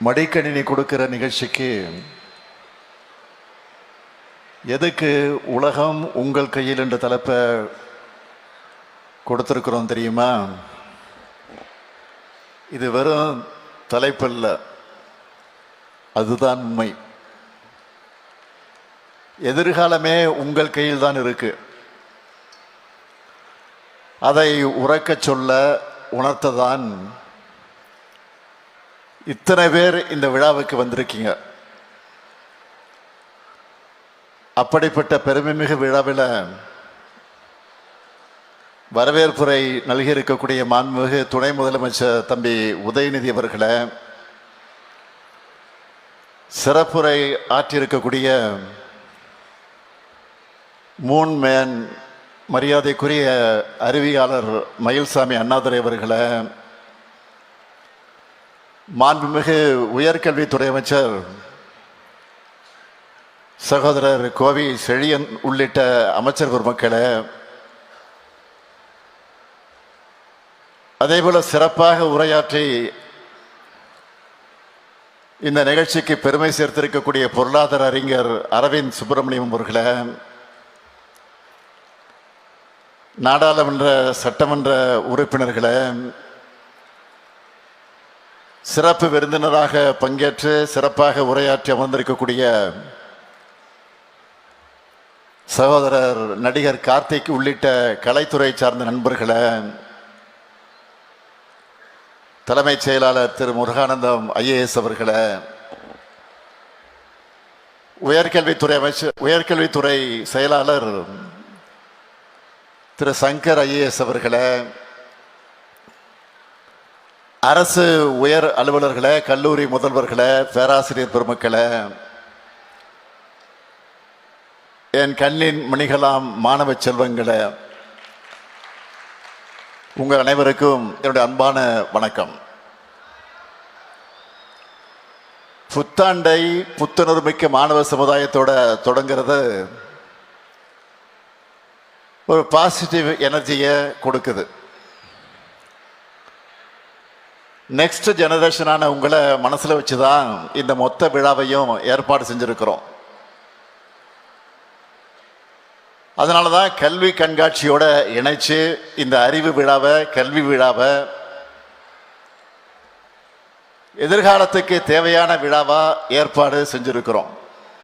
மடிக்கணினி கொடுக்கிற நிகழ்ச்சிக்கு எதுக்கு உலகம் உங்கள் கையில் என்ற தலைப்பை கொடுத்துருக்குறோம் தெரியுமா? இது வெறும் தலைப்பல்ல, அதுதான் உண்மை. எதிர்காலமே உங்கள் கையில் தான் இருக்கு. அதை உறக்கச் சொல்ல உணர்த்ததான் இத்தனை பேர் இந்த விழாவுக்கு வந்திருக்கீங்க. அப்படிப்பட்ட பெருமைமிகு விழாவில் வரவேற்புரை நல்கி இருக்கக்கூடிய மாண்புமிகு துணை முதலமைச்சர் தம்பி உதயநிதி அவர்களை, சிறப்புரை ஆற்றியிருக்கக்கூடிய மூன்மேன் மரியாதைக்குரிய அறிவியாளர் மயில்சாமி அண்ணாதுரை அவர்களை, மாண்புமிகு உயர்கல்வித்துறை அமைச்சர் சகோதரர் கோவி செழியன் உள்ளிட்ட அமைச்சர் பெருமக்களை, அதேபோல சிறப்பாக உரையாற்றி இந்த நிகழ்ச்சிக்கு பெருமை சேர்த்திருக்கக்கூடிய பொருளாதார அறிஞர் அரவிந்த் சுப்பிரமணியம் அவர்களை, நாடாளுமன்ற சட்டமன்ற உறுப்பினர்களை, சிறப்பு விருந்தினராக பங்கேற்று சிறப்பாக உரையாற்றி அமர்ந்திருக்கக்கூடிய சகோதரர் நடிகர் கார்த்திக் உள்ளிட்ட கலைத்துறை சார்ந்த நண்பர்களை, தலைமைச் செயலாளர் திரு முருகானந்தம் ஐஏஎஸ் அவர்களை, உயர்கல்வித்துறை செயலாளர் திரு சங்கர் ஐஏஎஸ் அவர்களை, அரசு உயர் அலுவலர்களை, கல்லூரி முதல்வர்களை, பேராசிரியர் பெருமக்களை, என் கண்ணின் மணிகளாம் மாணவ செல்வங்களை, உங்கள் அனைவருக்கும் என்னுடைய அன்பான வணக்கம். புத்தாண்டை புத்துணர்மிக்க மாணவ சமுதாயத்தோட தொடங்கிறது ஒரு பாசிட்டிவ் எனர்ஜியை கொடுக்குது. நெக்ஸ்ட் ஜெனரேஷனான உங்களை மனசில் வச்சு தான் இந்த மொத்த விழாவையும் ஏற்பாடு செஞ்சுருக்கிறோம். அதனால தான் கல்வி கண்காட்சியோட இணைச்சு இந்த அறிவு விழாவை, கல்வி விழாவை எதிர்காலத்துக்கு தேவையான விழாவா ஏற்பாடு செஞ்சுருக்கிறோம்.